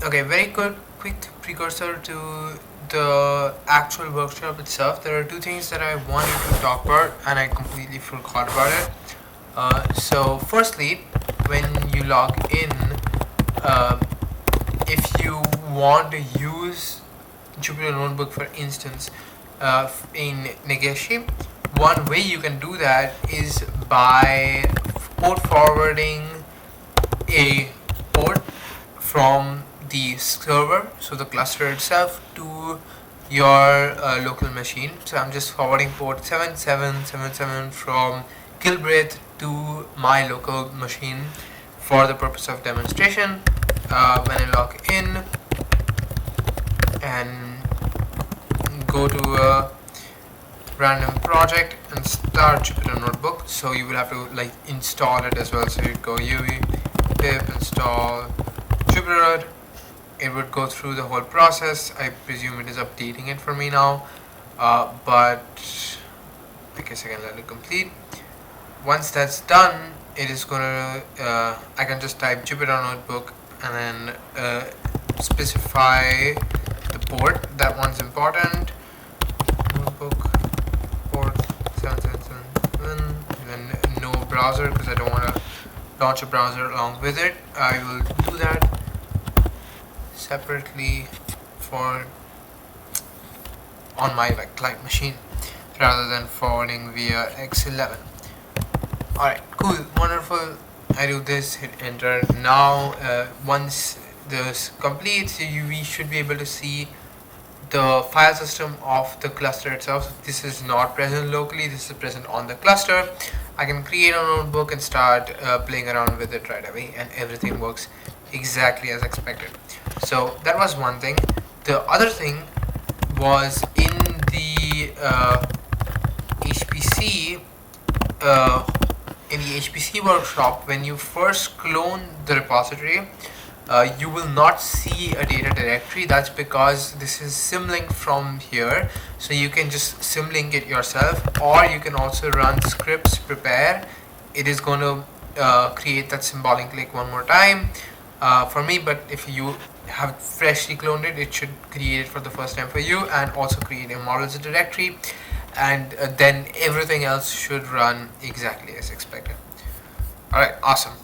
Okay, very quick precursor to the actual workshop itself. There are two things that I wanted to talk about, and I completely forgot about it. So, firstly, when you log in, uh, if you want to use Jupyter Notebook, for instance, in Negeshi, one way you can do that is by port forwarding a port from the server, so the cluster itself, to your local machine. So I'm just forwarding port 7777 from Kilbreth to my local machine for the purpose of demonstration. When I log in and go to a random project and start Jupyter Notebook, so you will have to like install it as well. So you go uv pip install Jupyter. It would go through the whole process. I presume it is updating it for me now, but I guess I can let it complete. Once that's done, it is gonna I can just type Jupyter Notebook and then specify the port. That one's important. Notebook port 7777, and then no browser because I don't want to launch a browser along with it. I will do that separately for on my client machine rather than forwarding via X11. Alright, cool, wonderful. I do this, hit enter. Now once this completes, we should be able to see the file system of the cluster itself. This is not present locally, this is present on the cluster. I can create a notebook and start playing around with it right away, and everything works exactly as expected. So that was one thing. The other thing was in the HPC workshop. When you first clone the repository, you will not see a data directory. That's because this is symlink from here, so you can just symlink it yourself, or you can also run scripts prepare. It is going to create that symbolic link one more time for me, but if you have freshly cloned it, it should create it for the first time for you, and also create a models directory, and then everything else should run exactly as expected. Alright, awesome.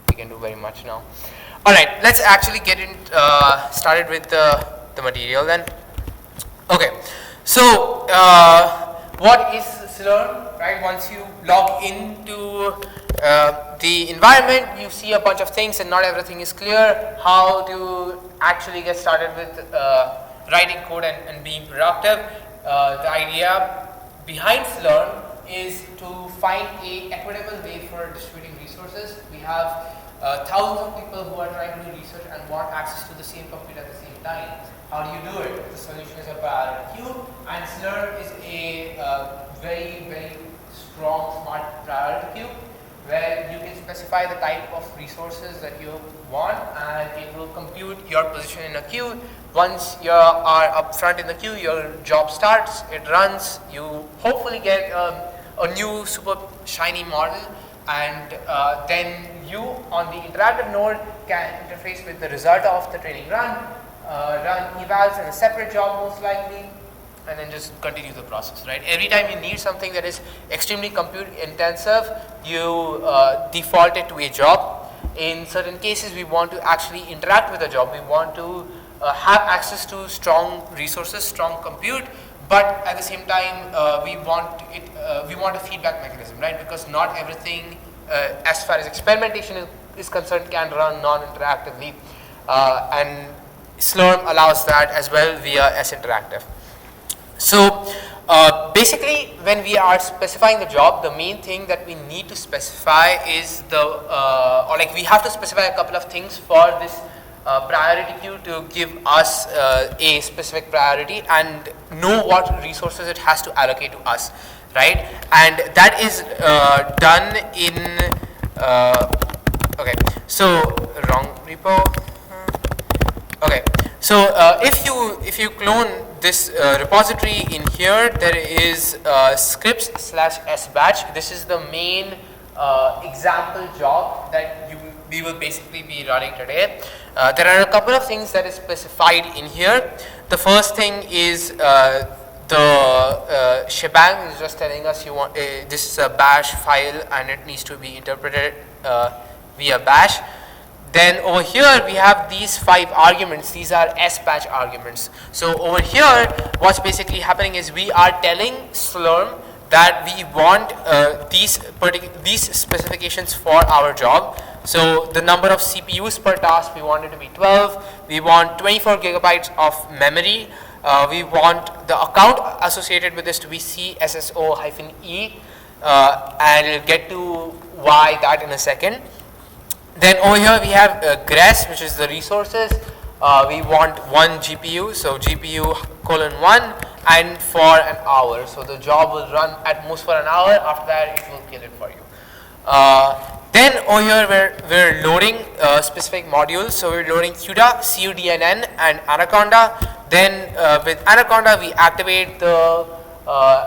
We can do very much now. Alright, let's actually get in started with the material then. Okay, so what is Slurm, right? Once you log into the environment, you see a bunch of things and not everything is clear. How to actually get started with writing code and being productive. The idea behind Slurm is to find a equitable way for distributing resources. We have thousands of people who are trying to do research and want access to the same compute at the same time. How do you do it? The solution is a priority queue, and Slurm is a very, very strong, smart priority queue, where you can specify the type of resources that you want, and it will compute your position in a queue. Once you are up front in the queue, your job starts, it runs, you hopefully get a new super shiny model, and then you on the interactive node can interface with the result of the training run, run evals as a separate job most likely, and then just continue the process, right? Every time you need something that is extremely compute intensive, you default it to a job. In certain cases, we want to actually interact with a job. We want to have access to strong resources, strong compute, but at the same time, we want a feedback mechanism, right? Because not everything, as far as experimentation is concerned, can run non-interactively, and Slurm allows that as well via S-Interactive. So basically, when we are specifying the job, the main thing that we need to specify is we have to specify a couple of things for this priority queue to give us a specific priority and know what resources it has to allocate to us, right? And that is done in okay. So wrong repo. Okay. So if you clone this repository in here, there is scripts/sbatch. This is the main example job that we will basically be running today. There are a couple of things that is specified in here. The first thing is the shebang is just telling us you want this is a bash file and it needs to be interpreted via bash. Then over here we have these 5 arguments. These are S-patch arguments. So over here what's basically happening is we are telling Slurm that we want these specifications for our job. So the number of CPUs per task, we want it to be 12. We want 24 gigabytes of memory. We want the account associated with this to be CSSO-E, and we'll get to why that in a second. Then over here we have GRES, which is the resources. We want 1 GPU, so GPU:1, and for an hour. So the job will run at most for an hour. After that, it will kill it for you. Then over here we're loading specific modules. So we're loading CUDA, CUDNN, and Anaconda. Then with Anaconda we activate the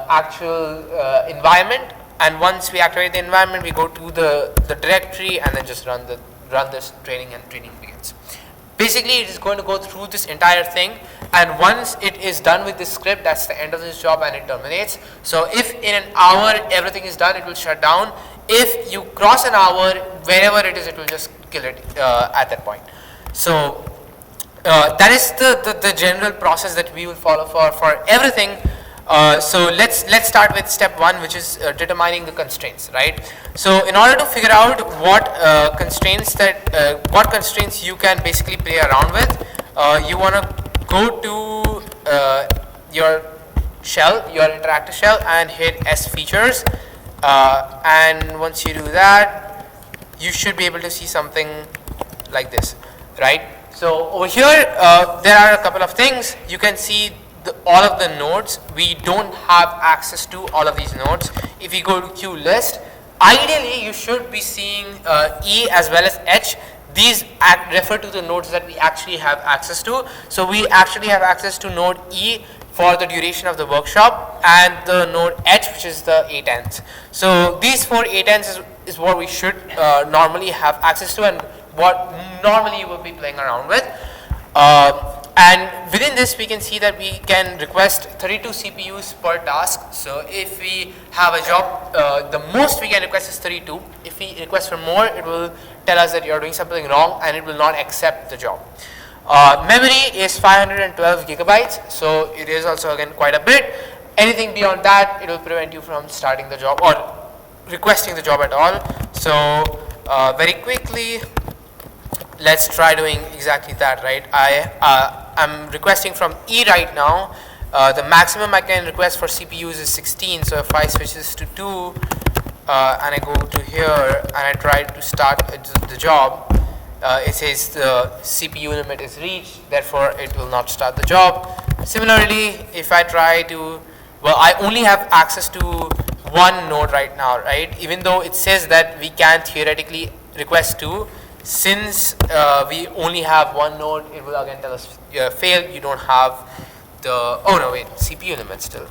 actual environment, and once we activate the environment we go to the directory and then just run this training, and training begins. Basically it is going to go through this entire thing, and once it is done with this script, that's the end of this job and it terminates. So if in an hour everything is done, it will shut down. If you cross an hour, wherever it is, it will just kill it at that point. So that is the general process that we will follow for everything. So let's start with step 1, which is determining the constraints, right? So in order to figure out what constraints you can basically play around with, you want to go to your shell, your interactive shell, and hit S features. And once you do that, you should be able to see something like this, right? So over here, there are a couple of things. You can see all of the nodes. We don't have access to all of these nodes. If you go to queue list, ideally you should be seeing E as well as H. These refer to the nodes that we actually have access to. So we actually have access to node E for the duration of the workshop, and the node H, which is the A10s. So these 4 A10s is what we should normally have access to, and what normally you will be playing around with. And within this we can see that we can request 32 CPUs per task. So if we have a job, the most we can request is 32. If we request for more, it will tell us that you're doing something wrong and it will not accept the job. Memory is 512 gigabytes, so it is also again quite a bit. Anything beyond that, it will prevent you from starting the job or requesting the job at all. So very quickly, let's try doing exactly that, right? I'm requesting from E right now. The maximum I can request for CPUs is 16. So if I switch this to 2 and I go to here and I try to start the job, it says the CPU limit is reached, therefore it will not start the job. Similarly, if I try to, well, I only have access to 1 node right now, right? Even though it says that we can theoretically request 2, since we only have 1 node, it will again tell us failed. You don't have the, oh no wait, CPU limit still.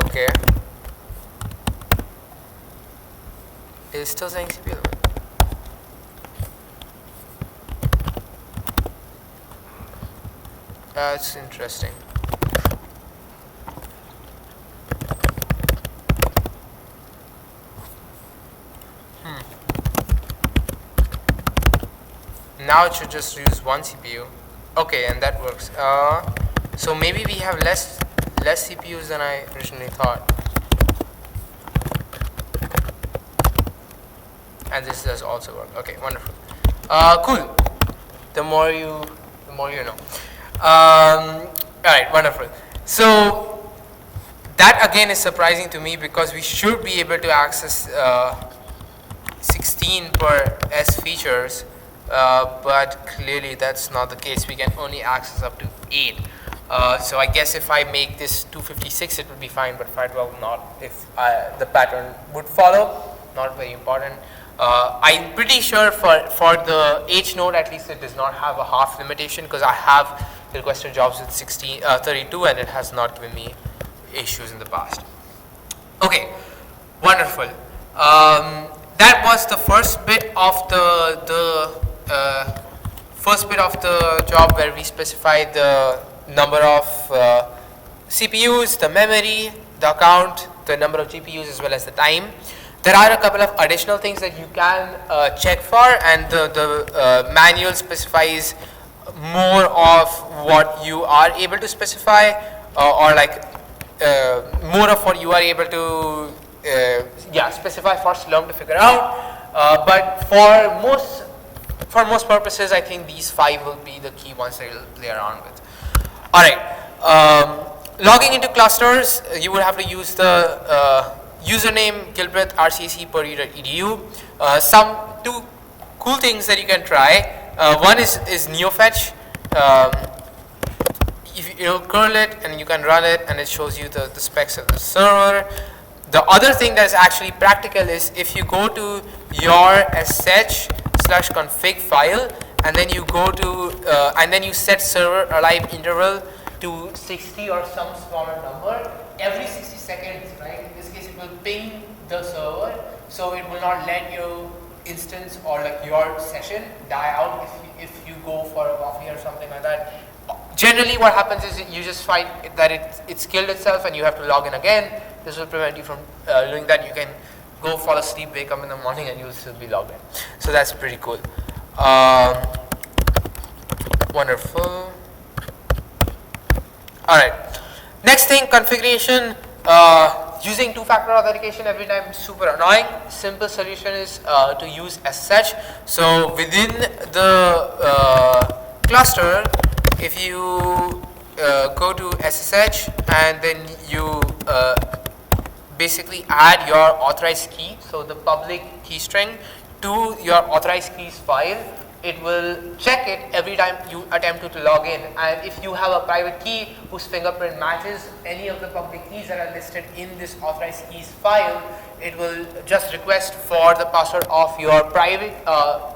Okay. It is still saying CPU limit. That's interesting. Now it should just use 1 CPU. Okay, and that works. So maybe we have less CPUs than I originally thought. And this does also work. Okay, wonderful. Cool. The more you know. Alright, wonderful. So that again is surprising to me, because we should be able to access 16 per S features, but clearly that's not the case. We can only access up to 8. So I guess if I make this 256, it would be fine, but 512 not. If the pattern would follow, not very important. I'm pretty sure for the H node at least it does not have a half limitation, because I have requested jobs with 32 and it has not given me issues in the past. Okay, Wonderful. That was the first bit of the job where we specified the number of CPUs, the memory, the account, the number of GPUs, as well as the time. There are a couple of additional things that you can check for, and the manual specifies more of what you are able to specify, or like more of what you are able to specify for Slurm to figure out. But for most purposes, I think these 5 will be the key ones that you'll play around with. All right. Logging into clusters, you would have to use the username Gilbreth RCC per edu. Some 2 cool things that you can try. One is NeoFetch. You'll curl it and you can run it, and it shows you the specs of the server. The other thing that is actually practical is if you go to your sh/config file, and then you go to and then you set server alive interval to 60 or some smaller number, every 60 seconds, right? In this case, it will ping the server, so it will not let your instance or like your session die out if you go for a coffee or something like that. Generally, what happens is you just find that it's killed itself and you have to log in again. This will prevent you from doing that. You can go fall asleep, wake up in the morning, and you'll still be logged in. So that's pretty cool. Wonderful. All right. Next thing, configuration. Using 2-factor authentication every time is super annoying. Simple solution is to use SSH. So within the cluster, if you go to SSH and then you basically add your authorized key, so the public key string, to your authorized keys file, it will check it every time you attempt to log in. And if you have a private key whose fingerprint matches any of the public keys that are listed in this authorized keys file, it will just request for the password of your private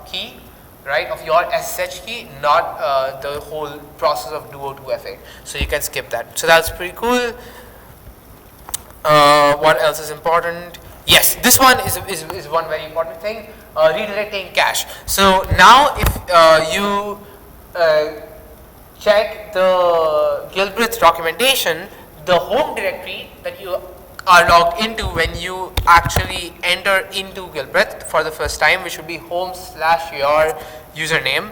key, right, of your SSH key, not the whole process of duo 2FA. So you can skip that. So that's pretty cool. What else is important? Yes, this one is one very important thing, redirecting cache. So now if you check the Gilbreth documentation, the home directory that you are logged into when you actually enter into Gilbreth for the first time, which would be home/your username.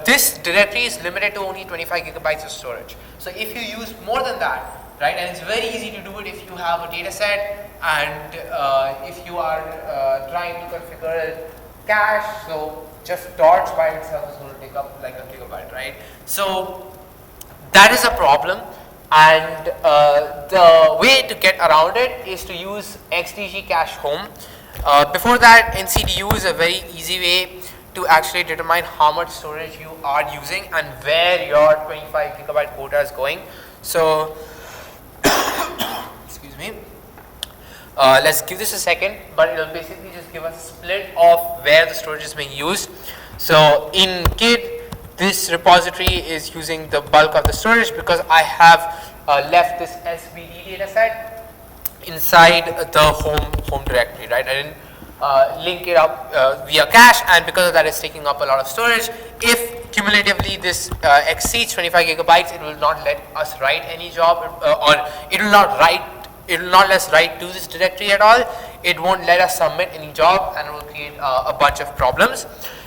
This directory is limited to only 25 gigabytes of storage. So if you use more than that, right, and it's very easy to do it if you have a data set and if you are trying to configure cache, so just torch by itself is going to take up like a gigabyte, right? So that is a problem, and the way to get around it is to use XDG cache home. Before that, NCDU is a very easy way to actually determine how much storage you are using and where your 25 gigabyte quota is going. So excuse me, let's give this a second, but it will basically just give us a split of where the storage is being used. So in Git, this repository is using the bulk of the storage because I have left this SVD dataset inside the home directory, right? I didn't link it up via cache, and because of that, it's taking up a lot of storage. If cumulatively this exceeds 25 gigabytes, it will not let us write any job, or it will not let us write to this directory at all. It won't let us submit any job, and it will create a bunch of problems.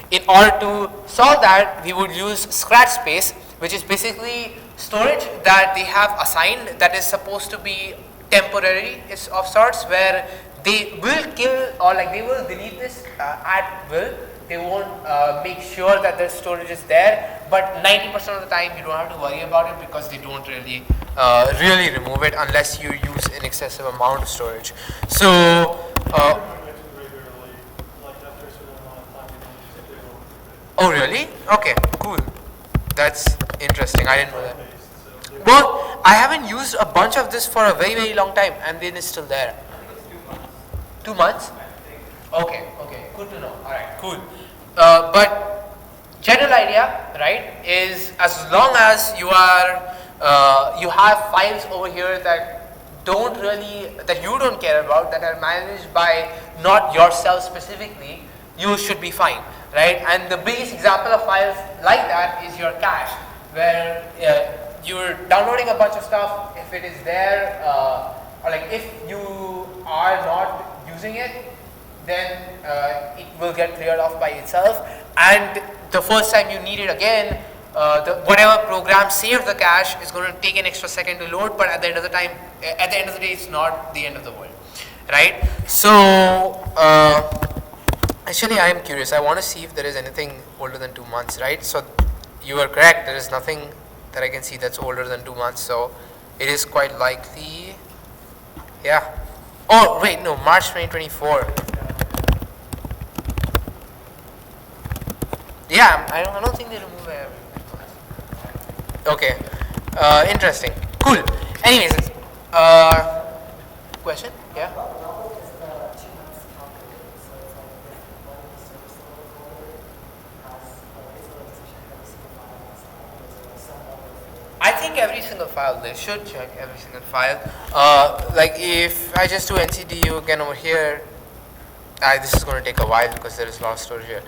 In order to solve that, we would use scratch space, which is basically storage that they have assigned that is supposed to be temporary of sorts, where they will kill or like they will delete this at will. They won't make sure that the storage is there, but 90% of the time you don't have to worry about it because they don't really remove it unless you use an excessive amount of storage. So oh really? Okay, cool. That's interesting. I didn't know that. Well, I haven't used a bunch of this for a very, very long time, and then it's still there. 2 months? Okay, good to know. All right, cool. But general idea, right, is as long as you are you have files over here that you don't care about, that are managed by not yourself specifically, you should be fine, right? And the biggest example of files like that is your cache, where you're downloading a bunch of stuff. If it is there, or like if you are not using it, then it will get cleared off by itself. And the first time you need it again, whatever program saved the cache is going to take an extra second to load, but at the end of the day, it's not the end of the world, right? So actually, I am curious. I want to see if there is anything older than 2 months, right? So you are correct. There is nothing that I can see that's older than 2 months. So it is quite likely. Yeah. Oh wait, no, March 2024. Yeah, I don't think they remove it. Okay. Interesting. Cool. Anyways, question? Yeah. I think every single file, they should check every single file. Like if I just do ncdu again over here, this is going to take a while because there is a lot of storage here.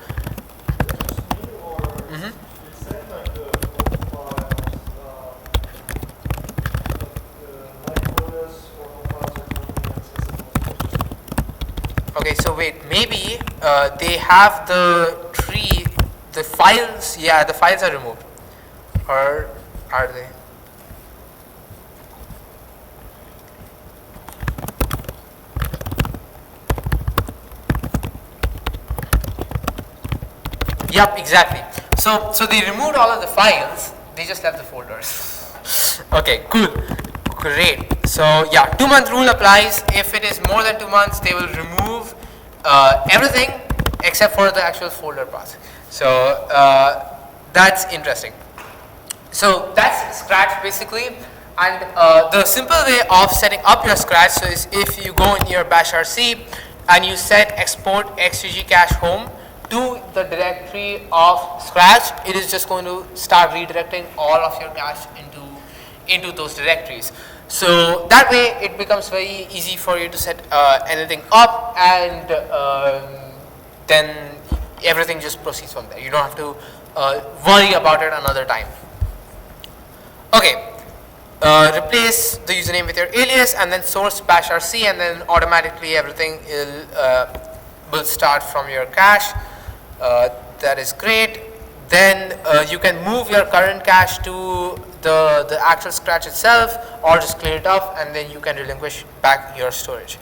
Okay, so wait, maybe they have the tree, the files, yeah, the files are removed. Or are they? Yep, exactly. So they removed all of the files, they just left the folders. Okay, cool. Great. So yeah, 2 month rule applies. If it is more than 2 months, they will remove everything except for the actual folder path. So that's interesting. So that's Scratch basically. And the simple way of setting up your Scratch so is if you go in your bash rc and you set export xgg cache home to the directory of Scratch, it is just going to start redirecting all of your cache into those directories. So that way it becomes very easy for you to set anything up, and then everything just proceeds from there. You don't have to worry about it another time. Okay, replace the username with your alias and then source bash rc, and then automatically everything will start from your cache. That is great. Then you can move your current cache to the actual Scratch itself, or just clear it off, and then you can relinquish back your storage.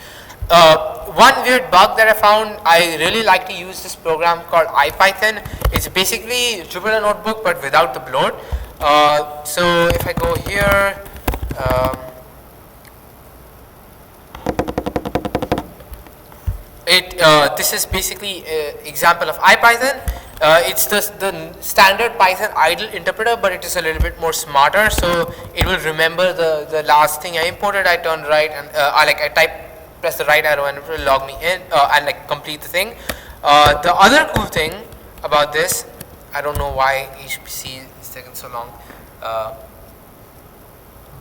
One weird bug that I found, I really like to use this program called IPython. It's basically Jupyter Notebook but without the bloat. So if I go here, this is basically an example of IPython. It's the standard Python idle interpreter, but it is a little bit more smarter. So it will remember the last thing I imported. I turn right and press the right arrow, and it will log me in and like complete the thing. The other cool thing about this, I don't know why HPC is taking so long.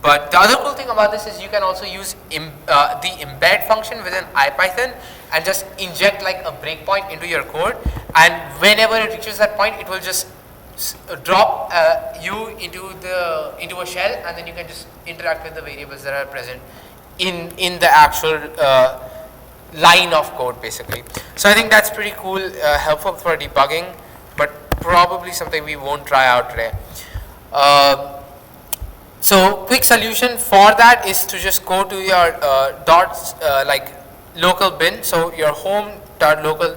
But the other cool thing about this is you can also use the embed function within IPython and just inject like a breakpoint into your code, and whenever it reaches that point, it will just drop you into a shell, and then you can just interact with the variables that are present in the actual line of code basically. So I think that's pretty cool, helpful for debugging, but probably something we won't try out today. So quick solution for that is to just go to your local bin. So your home.local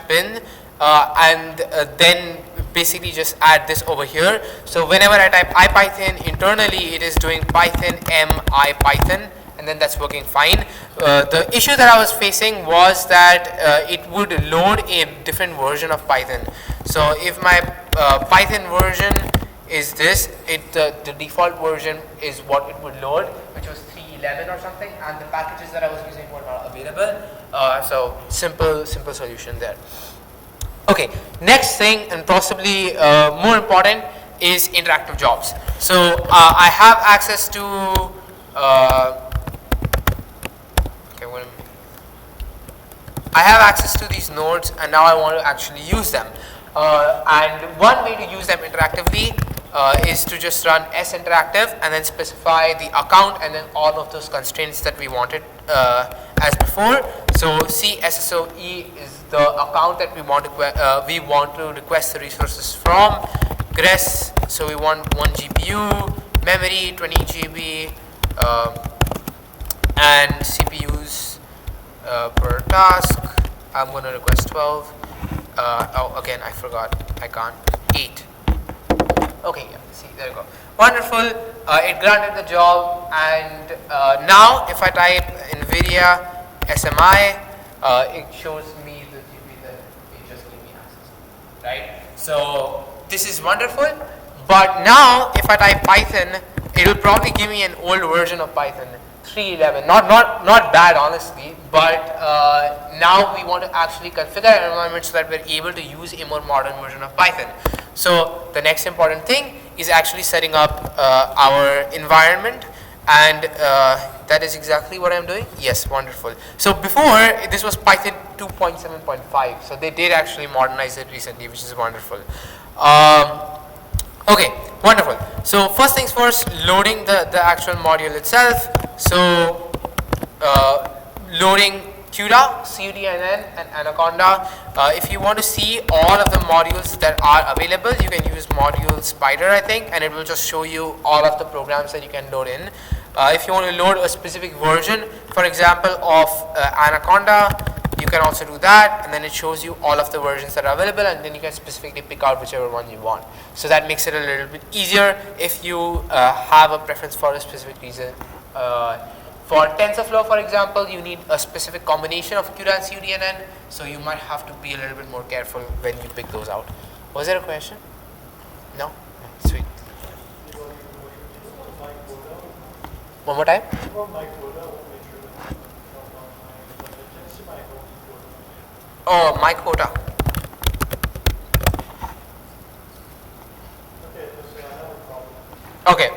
/bin, and then basically just add this over here. So whenever I type IPython internally, it is doing Python m IPython, and then that's working fine. The issue that I was facing was that it would load a different version of Python. So if my Python version is this, the default version is what it would load, which was 3.11 or something, and the packages that I was using were not available. So simple solution there. Okay, next thing, and possibly more important, is interactive jobs. So I have access to I have access to these nodes, and now I want to actually use them. And one way to use them interactively is to just run sinteractive and then specify the account and then all of those constraints that we wanted as before. So CSSOE is the account that we want to request the resources from. Gress, so we want 1 GPU, memory 20 GB, and CPUs per task. I'm going to request 12. Oh, again, I forgot. I can't. 8. Okay, yeah, see, there you go. Wonderful. It granted the job, and now if I type NVIDIA SMI, it shows me the GPU that it just gave me access to, right? So this is wonderful, but now if I type Python, it will probably give me an old version of Python 3.11. Not bad, honestly, but now we want to actually configure our environment so that we're able to use a more modern version of Python. So the next important thing is actually setting up our environment, and that is exactly what I'm doing. Yes, wonderful. So before, this was Python 2.7.5, so they did actually modernize it recently, which is wonderful. Okay, wonderful. So first things first, loading the actual module itself. So loading CUDA, CUDNN, and Anaconda. If you want to see all of the modules that are available, you can use module spider, I think, and it will just show you all of the programs that you can load in. If you want to load a specific version, for example, of Anaconda, you can also do that, and then it shows you all of the versions that are available, and then you can specifically pick out whichever one you want. So that makes it a little bit easier if you have a preference for a specific reason. For TensorFlow, for example, you need a specific combination of CUDA and CUDNN, so you might have to be a little bit more careful when you pick those out. Was there a question? No? Sweet. One more time? Oh, my quota. Okay.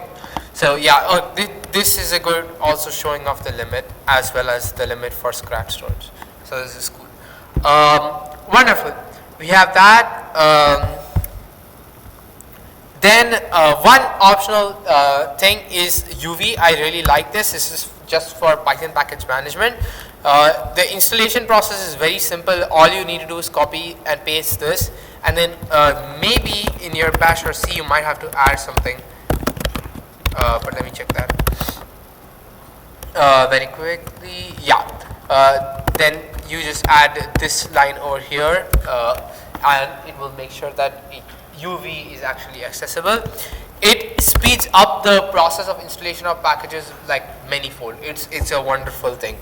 So yeah, this is a good also showing off the limit as well as the limit for scratch storage. So this is cool. Wonderful. We have that. Then one optional thing is UV. I really like this. This is just for Python package management. The installation process is very simple. All you need to do is copy and paste this, and then maybe in your bash or C you might have to add something. But let me check that very quickly. Yeah, then you just add this line over here, and it will make sure that UV is actually accessible. It speeds up the process of installation of packages like manyfold. It's a wonderful thing.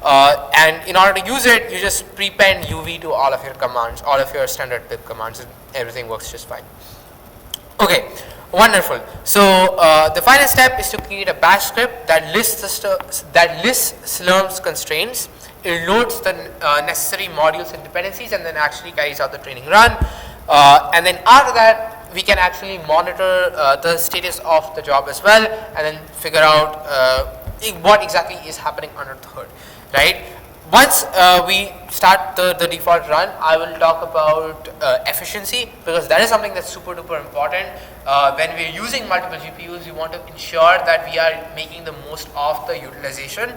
And in order to use it, you just prepend UV to all of your commands, all of your standard pip commands, and everything works just fine. Okay. Wonderful. So the final step is to create a bash script that lists Slurm's constraints. It loads the necessary modules and dependencies, and then actually carries out the training run. And then after that, we can actually monitor the status of the job as well, and then figure out what exactly is happening under the hood, right? Once we start the default run, I will talk about efficiency, because that is something that's super duper important. When we are using multiple GPUs, we want to ensure that we are making the most of the utilization.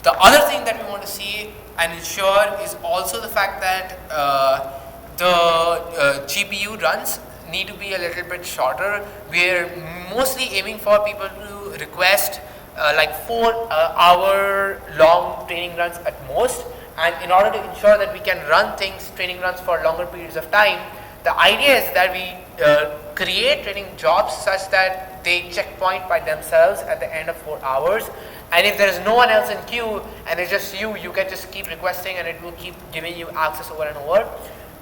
The other thing that we want to see and ensure is also the fact that the GPU runs need to be a little bit shorter. We are mostly aiming for people to request like 4-hour long training runs at most, and in order to ensure that we can run training runs for longer periods of time, the idea is that we create training jobs such that they checkpoint by themselves at the end of 4 hours, and if there is no one else in queue and it's just you can just keep requesting and it will keep giving you access over and over.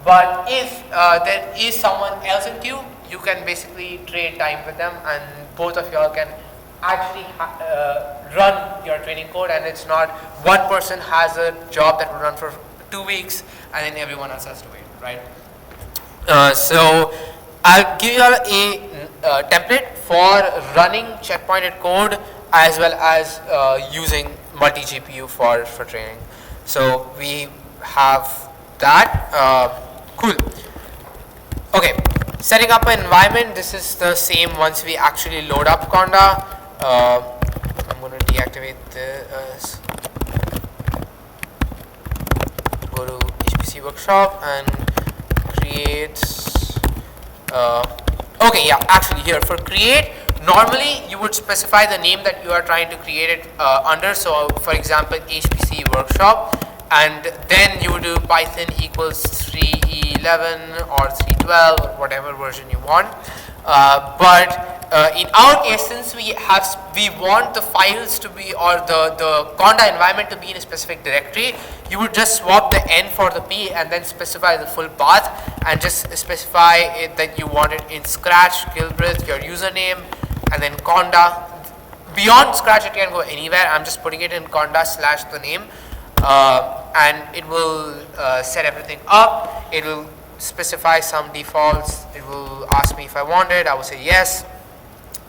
But if there is someone else in queue, you can basically trade time with them, and both of y'all can actually run your training code, and it's not one person has a job that will run for 2 weeks and then everyone else has to wait, right? So I'll give you all a template for running checkpointed code as well as using multi-GPU for training. So we have that. Cool. Okay, setting up an environment. This is the same once we actually load up Conda. I'm going to deactivate this. Go to HPC workshop and create. Okay, yeah, actually here for create, normally you would specify the name that you are trying to create it under. So for example, HPC workshop, and then you would do Python equals 3.11 or 3.12 or whatever version you want. But in our case, since we want the files to be, or the Conda environment to be in a specific directory, you would just swap the N for the P and then specify the full path and just specify it that you want it in Scratch, Gilbreth, your username, and then Conda. Beyond Scratch, it can go anywhere. I'm just putting it in Conda / the name, and it will set everything up. It will specify some defaults. It will ask me if I want it. I will say yes,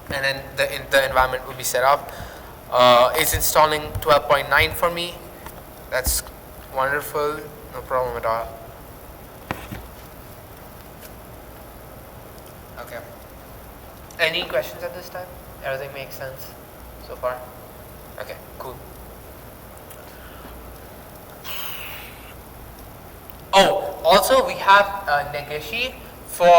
and then the environment will be set up. It's installing 12.9 for me. That's wonderful. No problem at all. Okay. Any questions at this time? Everything makes sense so far? Okay, cool. Oh, also we have Negeshi for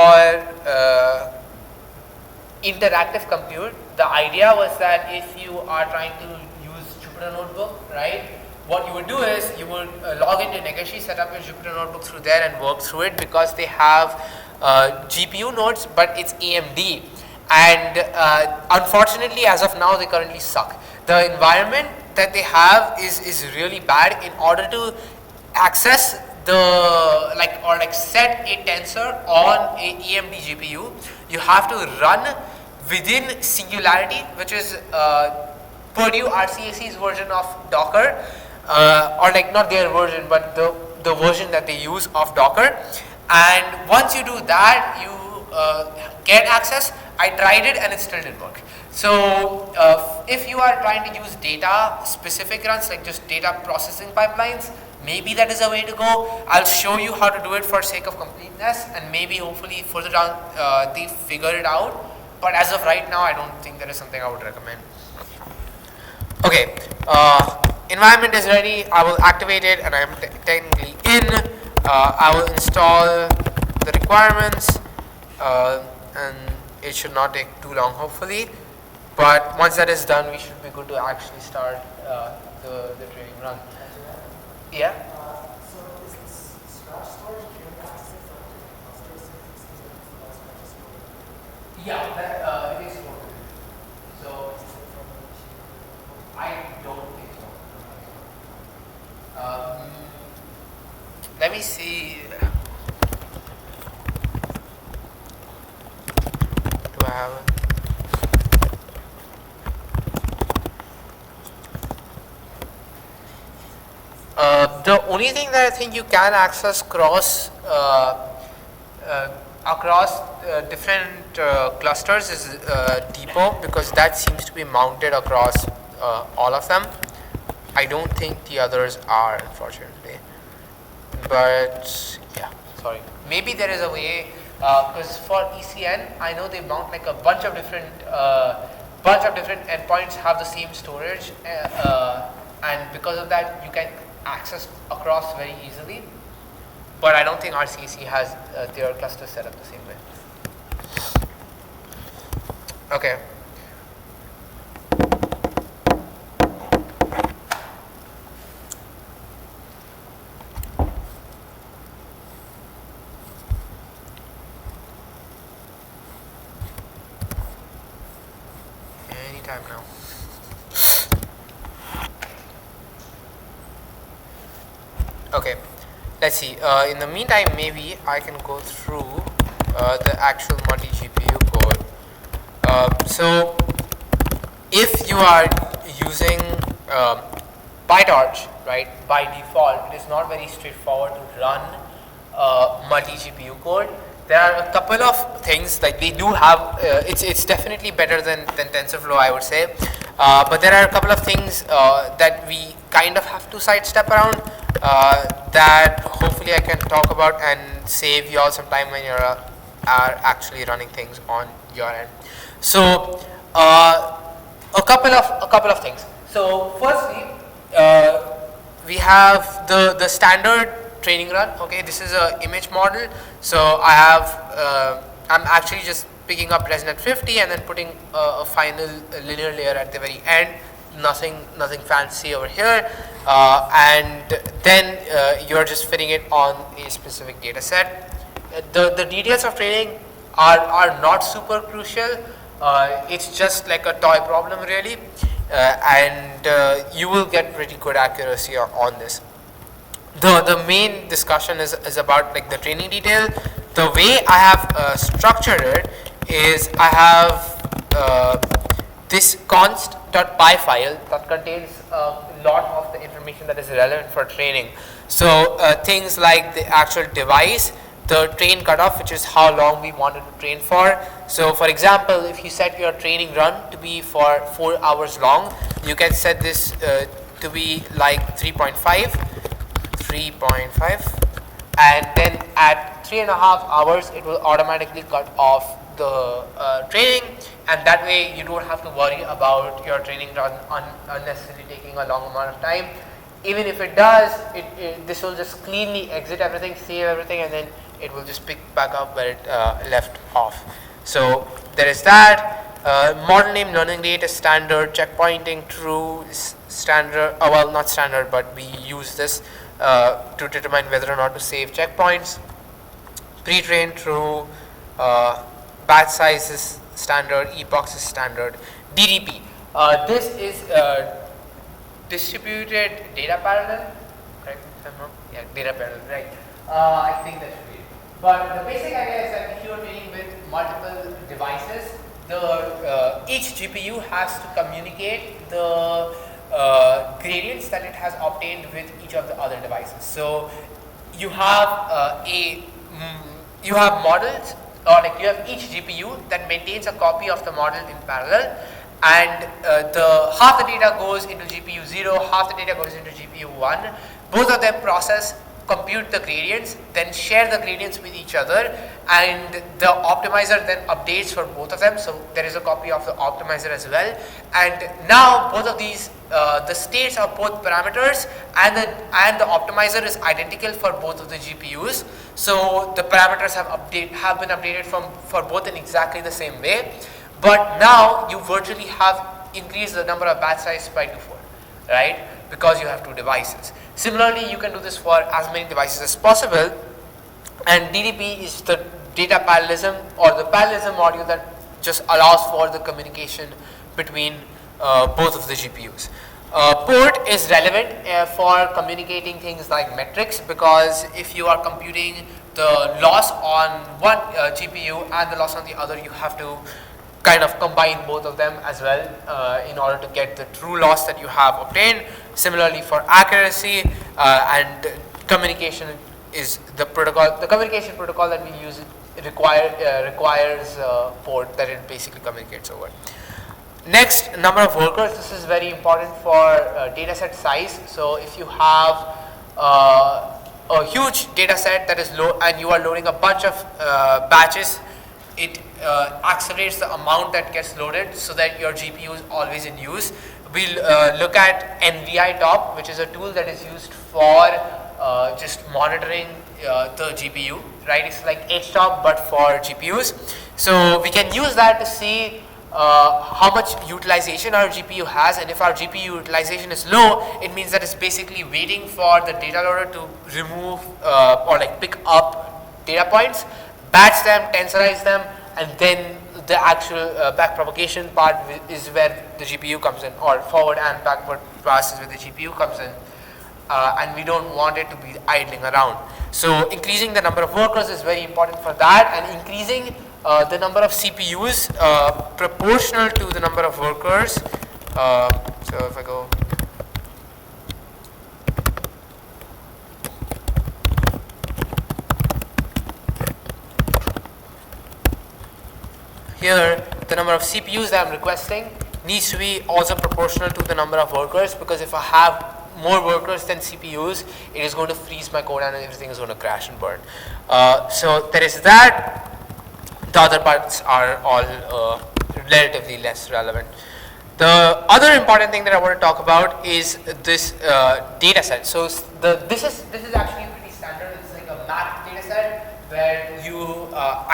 interactive compute. The idea was that if you are trying to use Jupyter Notebook, right, what you would do is you would log into Negeshi, set up your Jupyter Notebook through there and work through it, because they have GPU nodes, but it's AMD. And unfortunately, as of now, they currently suck. The environment that they have is really bad. In order to access set a tensor on a AMD GPU, you have to run within Singularity, which is Purdue RCAC's version of Docker, or like not their version, but the version that they use of Docker. And once you do that, you get access. I tried it and it still didn't work. So if you are trying to use data specific runs, like just data processing pipelines, maybe that is a way to go. I'll show you how to do it for sake of completeness, and maybe hopefully further down they figure it out. But as of right now, I don't think that is something I would recommend. Okay, environment is ready. I will activate it, and I am technically in. I will install the requirements, and it should not take too long, hopefully. But once that is done, we should be good to actually start the training run. Yeah? So is this Scratch storage, can you access it from clusters? Yeah, that it is stored. So I don't think so. Let me see. Do I have it? The only thing that I think you can access across different clusters is depot, because that seems to be mounted across all of them. I don't think the others are, unfortunately. But yeah, sorry. Maybe there is a way, because for ECN, I know they mount like a bunch of different endpoints have the same storage, and because of that, you can access across very easily. But I don't think RCAC has their cluster set up the same way. Okay. Anytime now. Okay, let's see. In the meantime, maybe I can go through the actual multi-GPU code. So if you are using PyTorch, right, by default, it is not very straightforward to run multi-GPU code. there are a couple of things like they do have. It's definitely better than TensorFlow, I would say. But there are a couple of things that we kind of have to sidestep around that hopefully I can talk about and save you all some time when you're are actually running things on your end. So a couple of things. So firstly, we have the standard training run. Okay, this is a image model. So I have I'm actually just picking up ResNet 50 and then putting a final linear layer at the very end. Nothing fancy over here, and then you're just fitting it on a specific data set. The details of training are not super crucial. It's just like a toy problem really, and you will get pretty good accuracy on this. The main discussion is about like the training detail. The way I have structured it is I have this const.py file that contains a lot of the information that is relevant for training. So things like the actual device, the train cutoff, which is how long we wanted to train for. So for example, if you set your training run to be for 4 hours long, you can set this to be like 3.5, and then at 3.5 hours it will automatically cut off the training, and that way you don't have to worry about your training run unnecessarily taking a long amount of time. Even if it does, this will just cleanly exit everything, save everything, and then it will just pick back up where it left off. So there is that. Model name learning rate is standard. Checkpointing true is standard. Well, not standard, but we use this to determine whether or not to save checkpoints. Pre-train true. Batch size is standard. Epochs is standard. DDP. This is distributed data parallel. Correct? Yeah, data parallel. Right. I think that should be it. But the basic idea is that if you are dealing with multiple devices, each GPU has to communicate the gradients that it has obtained with each of the other devices. So you have you have models, or like you have each GPU that maintains a copy of the model in parallel, and half the data goes into GPU 0, half the data goes into GPU 1. Both of them compute the gradients, then share the gradients with each other, and the optimizer then updates for both of them. So there is a copy of the optimizer as well, and now both of these the states of both parameters and the optimizer is identical for both of the GPUs. So the parameters have been updated for both in exactly the same way, but now you virtually have increased the number of batch size by 2-4, right? Because you have 2 devices. Similarly, you can do this for as many devices as possible, and DDP is the data parallelism, or the parallelism module that just allows for the communication between both of the GPUs. Port is relevant for communicating things like metrics, because if you are computing the loss on one GPU and the loss on the other, you have to kind of combine both of them as well in order to get the true loss that you have obtained. Similarly for accuracy and communication is the protocol. The communication protocol that we use requires port that it basically communicates over. Next, number of workers. This is very important for data set size. So if you have a huge data set that is low and you are loading a bunch of batches, it accelerates the amount that gets loaded so that your GPU is always in use. We'll look at NVI top, which is a tool that is used for just monitoring the GPU, right? It's like HTOP but for GPUs. So we can use that to see how much utilization our GPU has, and if our GPU utilization is low, it means that it's basically waiting for the data loader to remove or like pick up data points, batch them, tensorize them, and then the actual backpropagation part is where the GPU comes in, or forward and backward process where the GPU comes in, and we don't want it to be idling around. So increasing the number of workers is very important for that, and increasing the number of CPUs proportional to the number of workers. So if I go here the number of CPUs that I'm requesting needs to be also proportional to the number of workers, because if I have more workers than CPUs, it is going to freeze my code and everything is going to crash and burn. So there is that. The other parts are all relatively less relevant. The other important thing that I want to talk about is this data set. So this is actually pretty standard. It's like a map data set where you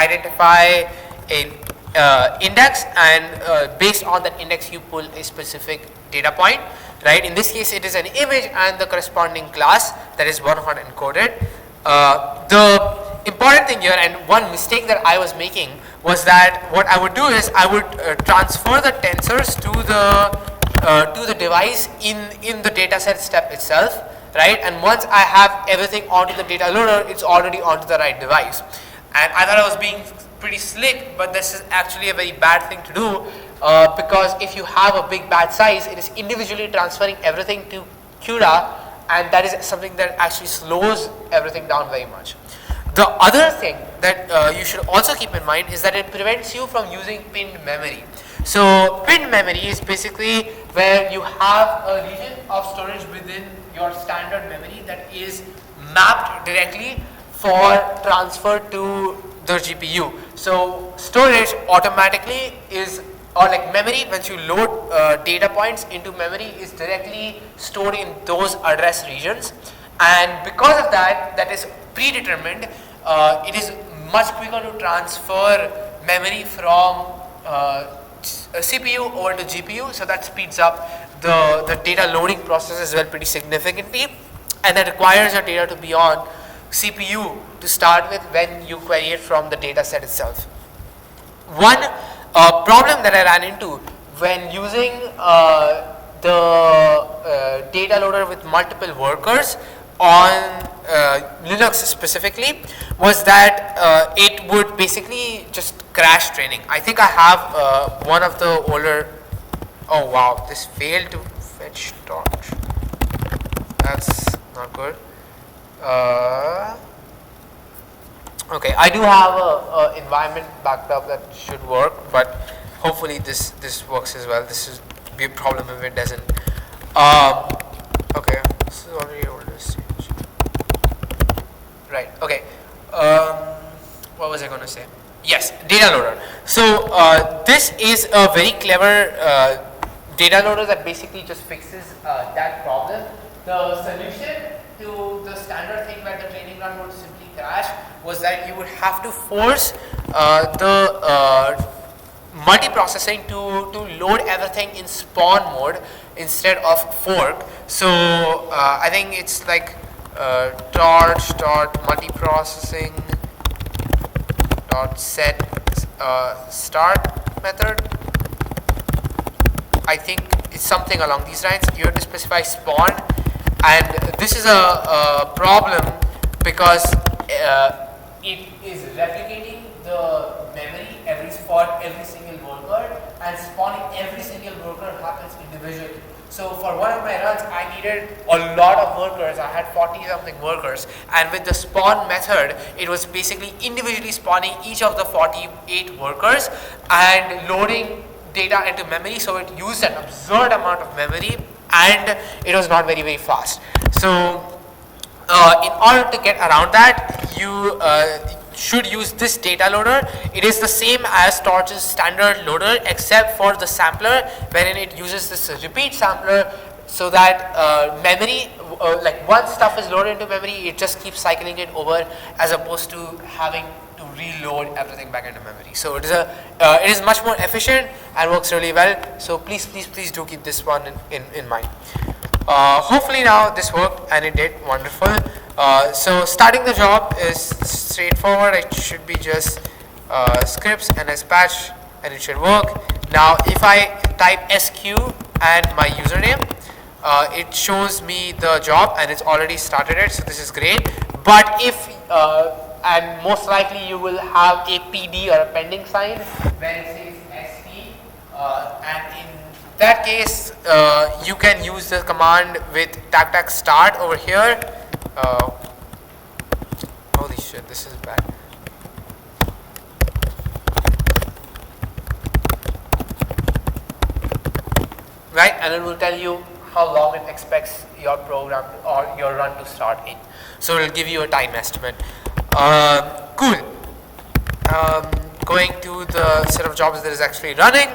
identify an index, and based on that index you pull a specific data point. Right? In this case, it is an image and the corresponding class that is one-hot encoded. The important thing here, and one mistake that I was making, was that what I would do is I would transfer the tensors to the device in the dataset step itself, right? And once I have everything onto the data loader, it's already onto the right device. And I thought I was being pretty slick, but this is actually a very bad thing to do. Because if you have a big batch size, it is individually transferring everything to CUDA, and that is something that actually slows everything down very much. The other thing that you should also keep in mind is that it prevents you from using pinned memory. So pinned memory is basically where you have a region of storage within your standard memory that is mapped directly for transfer to the GPU. So storage automatically is, or like memory, once you load data points into memory, is directly stored in those address regions, and because of that, that is predetermined. It is much quicker to transfer memory from CPU over to GPU, so that speeds up the data loading process as well pretty significantly, and that requires your data to be on CPU to start with when you query it from the data set itself. One problem that I ran into when using the data loader with multiple workers on Linux specifically was that it would basically just crash training. I think I have one of the older, oh wow, this failed to fetch torch. That's not good. Okay, I do have a environment backed up that should work, but hopefully this works as well. This is be a problem if it doesn't. Okay, this is already older stage. Right. Okay. What was I going to say? Yes, data loader. So this is a very clever data loader that basically just fixes that problem. The solution to the standard thing where the training run would simply crash was that you would have to force the multiprocessing to load everything in spawn mode instead of fork. So I think it's like torch dot multiprocessing dot set start method. I think it's something along these lines. You have to specify spawn, and this is a problem because it is replicating the memory for every single worker, and spawning every single worker happens individually. So for one of my runs, I needed a lot of workers. I had 40 something workers, and with the spawn method, it was basically individually spawning each of the 48 workers and loading data into memory. So it used an absurd amount of memory, and it was not very fast. So in order to get around that, you should use this data loader. It is the same as Torch's standard loader except for the sampler, wherein it uses this repeat sampler so that memory, like once stuff is loaded into memory, it just keeps cycling it over as opposed to having to reload everything back into memory. So it is much more efficient and works really well. So please do keep this one in mind. Hopefully now this worked, and it did. Wonderful. So starting the job is straightforward. It should be just scripts and patch, and it should work. Now if I type SQ and my username, it shows me the job and it's already started it, so this is great. But if and most likely you will have a PD or a pending sign where it says ST, and in that case you can use the command with tag start over here. Holy shit, this is bad. right? And it will tell you how long it expects your program or your run to start in. So it will give you a time estimate. Cool. Going to the set of jobs that is actually running,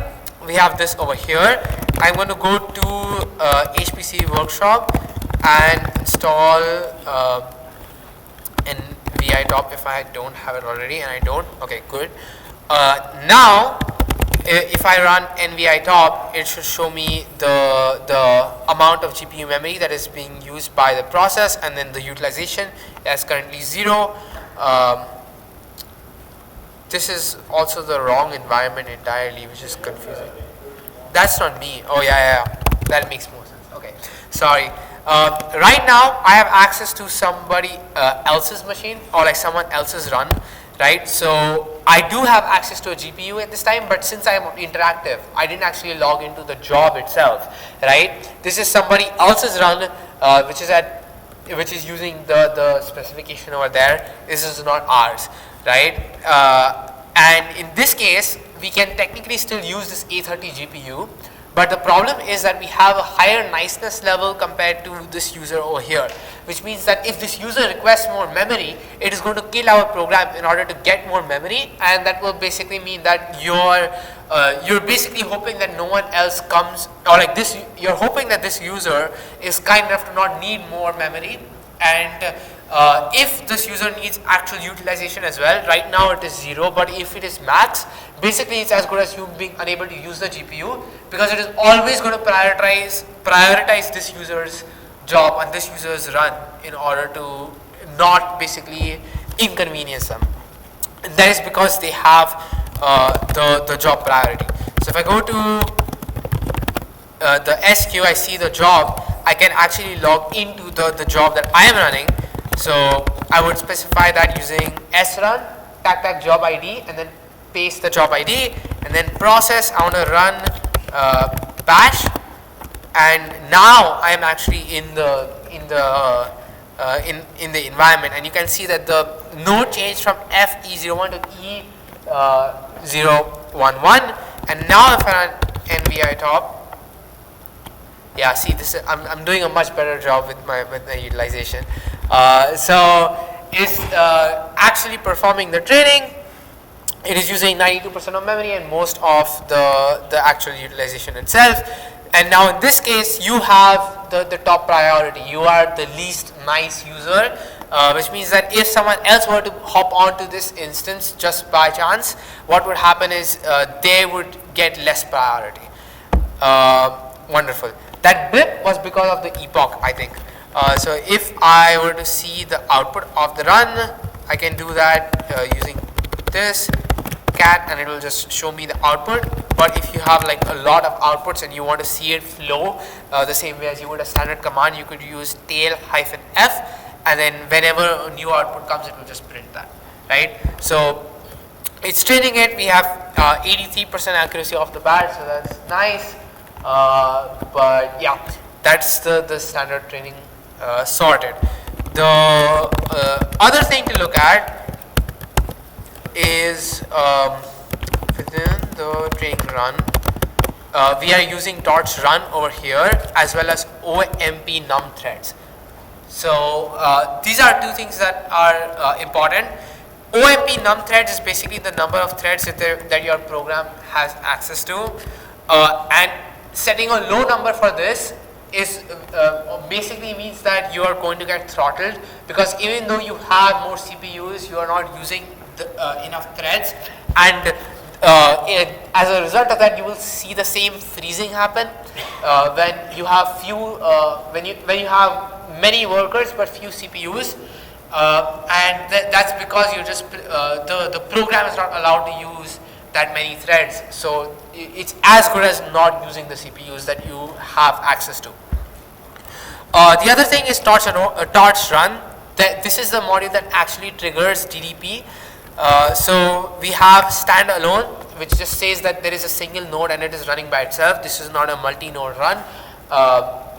we have this over here. I'm going to go to HPC workshop and install NVI top if I don't have it already, and I don't. Okay, good. Now, if I run NVI top, it should show me the amount of GPU memory that is being used by the process, and then the utilization is currently 0. This is also the wrong environment entirely, which is confusing. That's not me. Oh yeah, that makes more sense. Okay, sorry. Right now, I have access to somebody else's machine or like someone else's run, right? So I do have access to a GPU at this time, but since I'm interactive, I didn't actually log into the job itself, right? This is somebody else's run, which is using the specification over there. This is not ours, right? And in this case, we can technically still use this A30 GPU, but the problem is that we have a higher niceness level compared to this user over here, which means that if this user requests more memory, it is going to kill our program in order to get more memory, and that will basically mean that you're basically hoping that no one else comes, or like this, you're hoping that this user is kind enough to not need more memory. And if this user needs actual utilization as well, right now it is 0, but if it is max, basically it's as good as you being unable to use the GPU, because it is always going to prioritize this user's job and this user's run in order to not basically inconvenience them. And that is because they have the job priority. So if I go to the SQ, I see the job, I can actually log into the job that I am running. So I would specify that using srun tag job ID, and then paste the job ID, and then process. I want to run bash, and now I am actually in the environment, and you can see that the node changed from FE01 to E011, and now if I run NVI top, yeah, see this is, I'm doing a much better job with my utilization. So it's actually performing the training. It is using 92% of memory and most of the actual utilization itself. And now in this case, you have the top priority. You are the least nice user, which means that if someone else were to hop onto this instance just by chance, what would happen is they would get less priority. Wonderful. That blip was because of the epoch, I think. So if I were to see the output of the run, I can do that using this cat, and it will just show me the output. But if you have like a lot of outputs and you want to see it flow the same way as you would a standard command, you could use tail-f, and then whenever a new output comes, it will just print that, right? So it's training it. We have 83% accuracy off the bat, so that's nice. But yeah, that's the standard training sorted. The other thing to look at is within the training run, we are using torch run over here as well as OMP num threads. So these are two things that are important. OMP num threads is basically the number of threads that your program has access to, and setting a low number for this is basically means that you are going to get throttled, because even though you have more CPUs, you are not using enough threads, and as a result of that, you will see the same freezing happen when you have when you have many workers but few CPUs, and that's because you just the program is not allowed to use that many threads. So it's as good as not using the CPUs that you have access to. The other thing is torch run. This is the module that actually triggers TDP. So we have standalone, which just says that there is a single node and it is running by itself. This is not a multi-node run.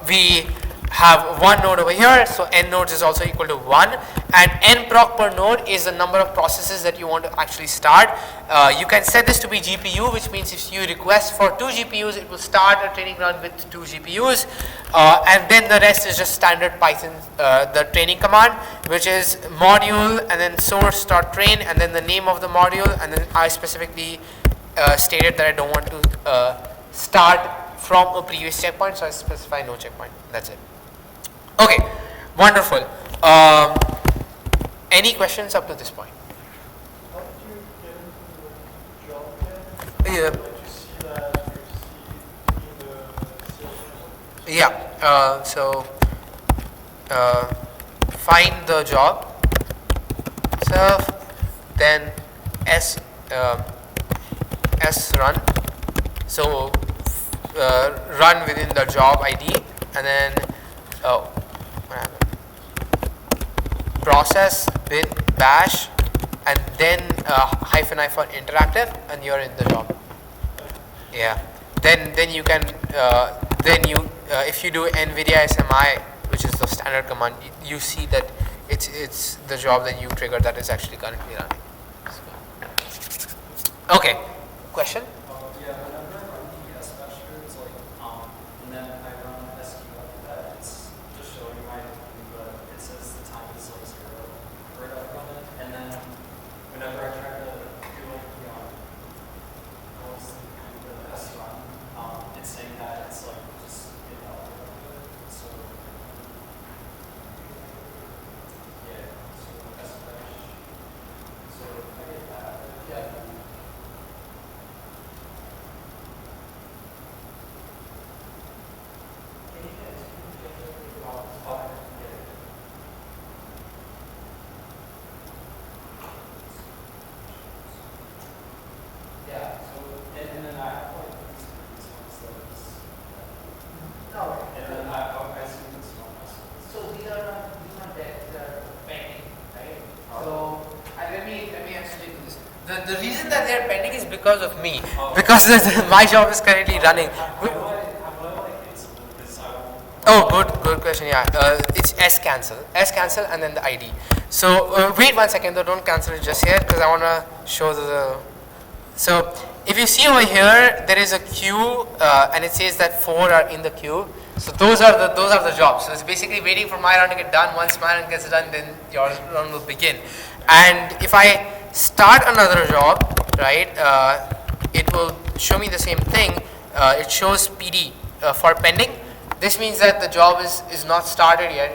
We have one node over here, so n nodes is also equal to 1, and n proc per node is the number of processes that you want to actually start. You can set this to be GPU, which means if you request for 2 GPUs, it will start a training run with 2 GPUs, and then the rest is just standard Python, the training command, which is module and then source.train and then the name of the module, and then I specifically stated that I don't want to start from a previous checkpoint, so I specify no checkpoint. That's it. Okay, wonderful. Any questions up to this point? How did you get into the job again? Yeah. Did you see that you see in the sales? Yeah. So find the job itself, then s run. So run within the job ID, and then what happened? Process bin bash, and then -i for interactive, and you're in the job. Yeah. Then you can if you do NVIDIA SMI, which is the standard command, you see that it's the job that you triggered that is actually currently running. Okay. Question? Yeah, whenever I run the bash scripts, like, and then I run SQL for that, it's just showing my but it says the time is like 0 for it up on it. And then whenever I try to do like the S run, it's saying that it's like just get out of it. So yeah, so S bash. So I get that. Yeah. Yeah, so, and then I have like these ones that is, No. and then I see this one. So these are pending, right? So let me actually do this. The reason that they are pending is because of me. Oh. Because my job is currently running. Oh, good question. Yeah, it's S cancel, and then the ID. So wait 1 second, though. Don't cancel it just yet, because I want to show the. So if you see over here, there is a queue, and it says that 4 are in the queue. So those are the jobs. So it's basically waiting for my run to get done. Once my run gets done, then your run will begin. And if I start another job, right, it will show me the same thing. It shows PD for pending. This means that the job is not started yet.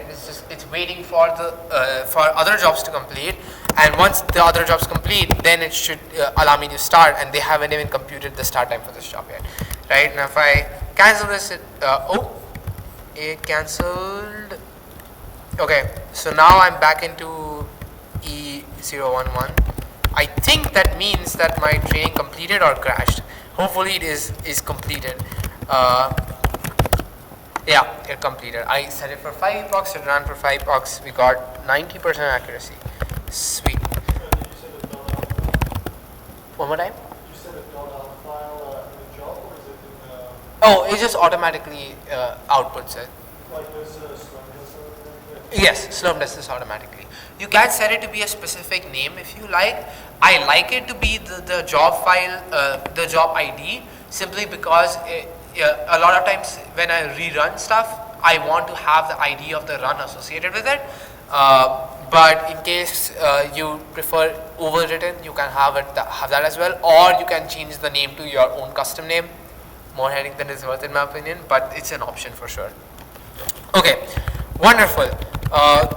It's waiting for the for other jobs to complete, and once the other jobs complete, then it should allow me to start. And they haven't even computed the start time for this job yet, right? Now if I cancel this, it cancelled. Okay, so now I'm back into E011. I think that means that my training completed or crashed. Hopefully it is completed. Yeah, it completed. I set it for 5 epochs, it ran for 5 epochs. We got 90% accuracy. Sweet. One more time? You said a .out file in the job, or is it in the, Oh, it just automatically outputs it. like this Slum sort of thing? Yes, Slurm does this automatically. You can set it to be a specific name if you like. I like it to be the job file, the job ID, simply because a lot of times when I rerun stuff, I want to have the ID of the run associated with it. But in case you prefer overwritten, you can have that as well, or you can change the name to your own custom name. More heading than is worth in my opinion, but it's an option for sure. Okay, wonderful.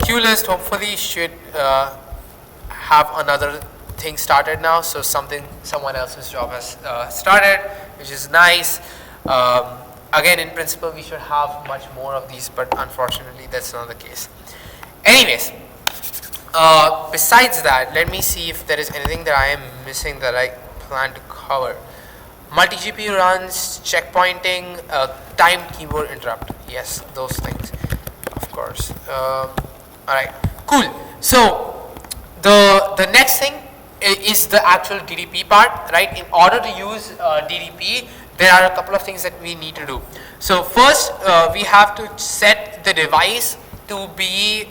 Queue list hopefully should have another thing started now. So someone else's job has started, which is nice. Again, in principle, we should have much more of these, but unfortunately, that's not the case. Anyways, besides that, let me see if there is anything that I am missing that I plan to cover. Multi-GPU runs, checkpointing, timed keyboard interrupt. Yes, those things, of course. Alright, cool. So, the next thing is the actual DDP part, right? In order to use DDP, there are a couple of things that we need to do. So first, we have to set the device to be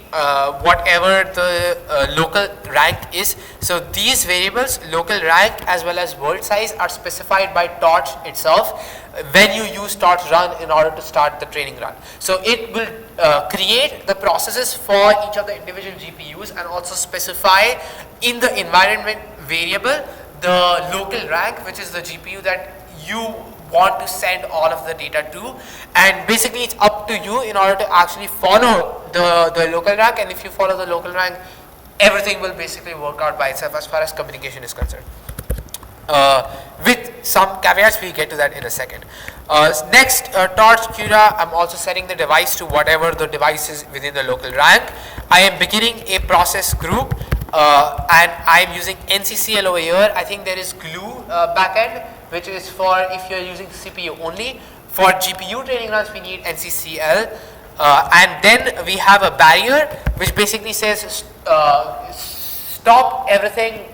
whatever the local rank is. So these variables, local rank as well as world size, are specified by torch itself when you use torch run in order to start the training run. So it will create the processes for each of the individual GPUs and also specify in the environment variable the local rank, which is the GPU that you want to send all of the data to, and basically it's up to you in order to actually follow the local rank, and if you follow the local rank, everything will basically work out by itself as far as communication is concerned. With some caveats, we'll get to that in a second. Next, torch CUDA, I'm also setting the device to whatever the device is within the local rank. I am beginning a process group and I'm using NCCL over here. I think there is glue backend, which is for if you're using CPU only. For GPU training runs, we need NCCL. And then we have a barrier which basically says stop everything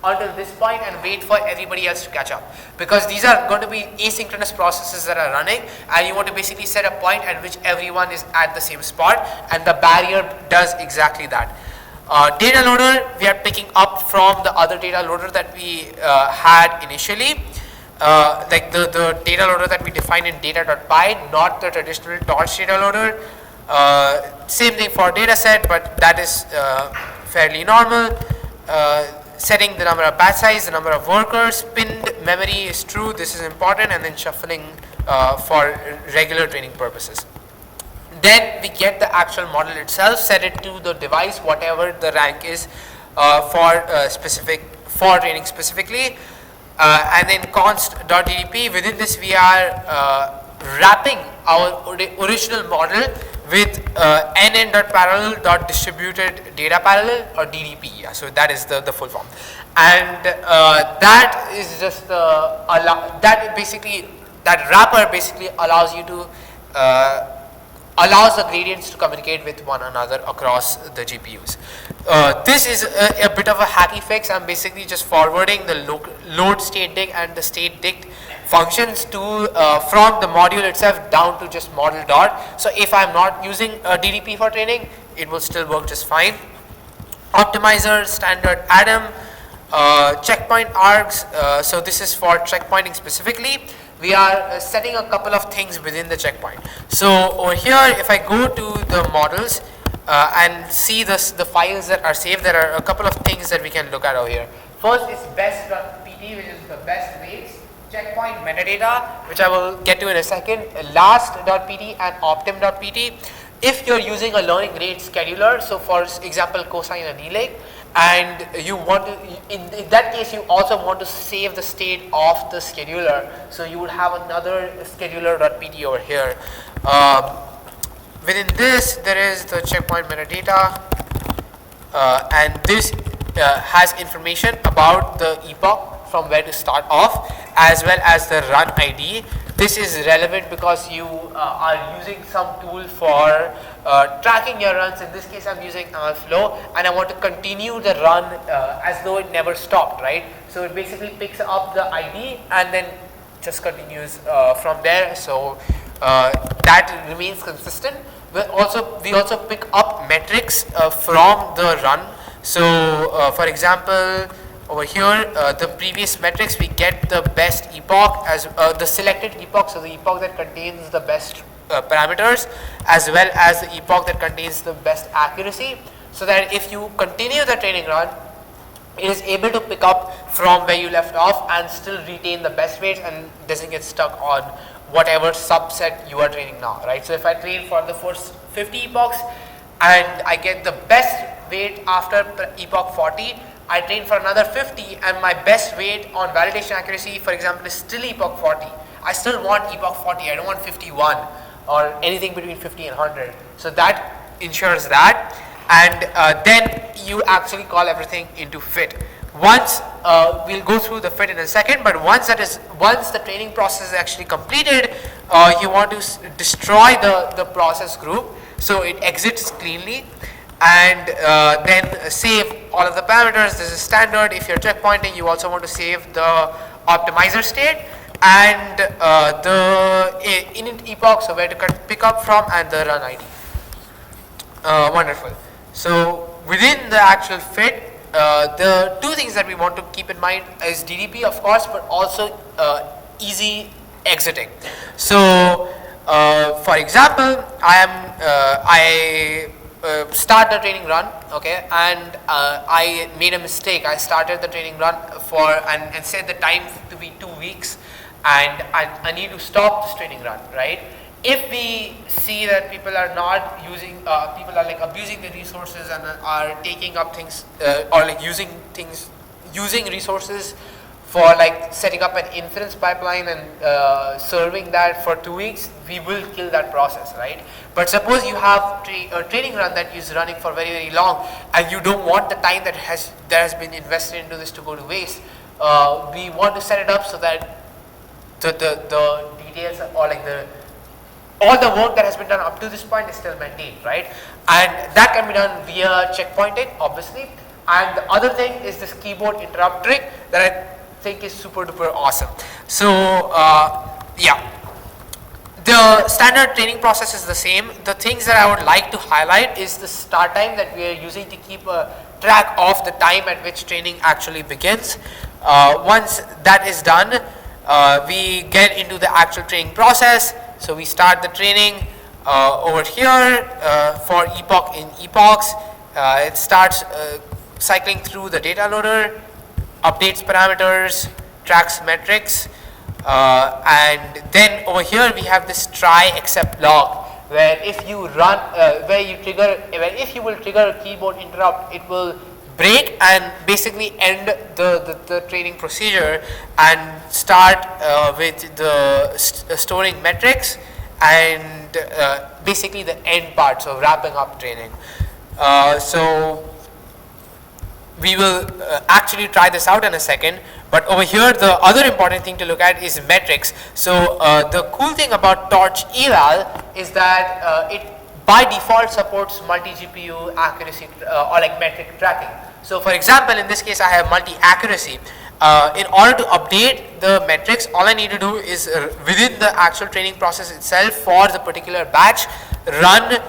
until this point and wait for everybody else to catch up, because these are going to be asynchronous processes that are running, and you want to basically set a point at which everyone is at the same spot, and the barrier does exactly that. Data loader, we are picking up from the other data loader that we had initially. Like the data loader that we defined in data.py, not the traditional torch data loader. Same thing for dataset, but that is fairly normal. Setting the number of batch size, the number of workers, pinned memory is true, this is important, and then shuffling for regular training purposes. Then we get the actual model itself, set it to the device, whatever the rank is for training specifically. And then const.ddp, within this we are wrapping our original model with nn.parallel.distributed data parallel, or DDP. Yeah, so that is the full form, and that is just that wrapper basically allows you to allows the gradients to communicate with one another across the GPUs. This is a bit of a hacky fix. I'm basically just forwarding the load state dict and the state dict functions to from the module itself down to just model dot. So if I'm not using DDP for training, it will still work just fine. Optimizer, standard Atom, checkpoint args. So this is for checkpointing specifically. We are setting a couple of things within the checkpoint. So over here, if I go to the models and see the files that are saved, there are a couple of things that we can look at over here. First is best.pt, which is the best weights, checkpoint metadata, which I will get to in a second, last.pt and optim.pt. If you're using a learning rate scheduler, so for example cosine annealing, and you want to, in that case you also want to save the state of the scheduler, so you would have another scheduler.pt over here. Within this there is the checkpoint metadata, and this has information about the epoch from where to start off, as well as the run ID. This is relevant because you are using some tool for tracking your runs. In this case I'm using flow, and I want to continue the run as though it never stopped, right? So it basically picks up the ID and then just continues from there, so that remains consistent. We also pick up metrics from the run. So for example, over here, the previous metrics, we get the best epoch as the selected epoch, so the epoch that contains the best parameters, as well as the epoch that contains the best accuracy, so that if you continue the training run, it is able to pick up from where you left off and still retain the best weights and doesn't get stuck on whatever subset you are training now, right? So if I train for the first 50 epochs and I get the best weight after epoch 40, I train for another 50 and my best weight on validation accuracy, for example, is still epoch 40. I still want epoch 40, I don't want 51 or anything between 50 and 100. So that ensures that, and then you actually call everything into fit. Once we'll go through the fit in a second, but once the training process is actually completed, you want to destroy the process group so it exits cleanly, and then save all of the parameters. This is standard. If you're checkpointing, you also want to save the optimizer state, and the init epoch, so where to pick up from, and the run ID. Wonderful. So within the actual fit, the two things that we want to keep in mind is DDP, of course, but also easy exiting. So for example, I start the training run, okay, and I made a mistake. I started the training run and set the time to be 2 weeks, and I need to stop this training run, right? If we see that people are not using, people are like abusing the resources and are taking up things or like using resources for like setting up an inference pipeline and serving that for 2 weeks, we will kill that process, right? But suppose you have a training run that is running for very, very long, and you don't want the time that has been invested into this to go to waste. We want to set it up so that the details or like all the work that has been done up to this point is still maintained, right? And that can be done via checkpointing, obviously. And the other thing is this keyboard interrupt trick that I think is super duper awesome. So yeah, the standard training process is the same. The things that I would like to highlight is the start time that we are using to keep a track of the time at which training actually begins. Once that is done, we get into the actual training process. So we start the training over here for epoch in epochs. It starts cycling through the data loader, updates parameters, tracks metrics, and then over here we have this try except log, where if you run, if you will trigger a keyboard interrupt, it will break and basically end the training procedure and start with the storing metrics and basically the end part, so wrapping up training. So we will actually try this out in a second, but over here the other important thing to look at is metrics. So the cool thing about Torch eval is that it by default supports multi-GPU accuracy or like metric tracking. So for example, in this case I have multi-accuracy. In order to update the metrics, all I need to do is within the actual training process itself for the particular batch, run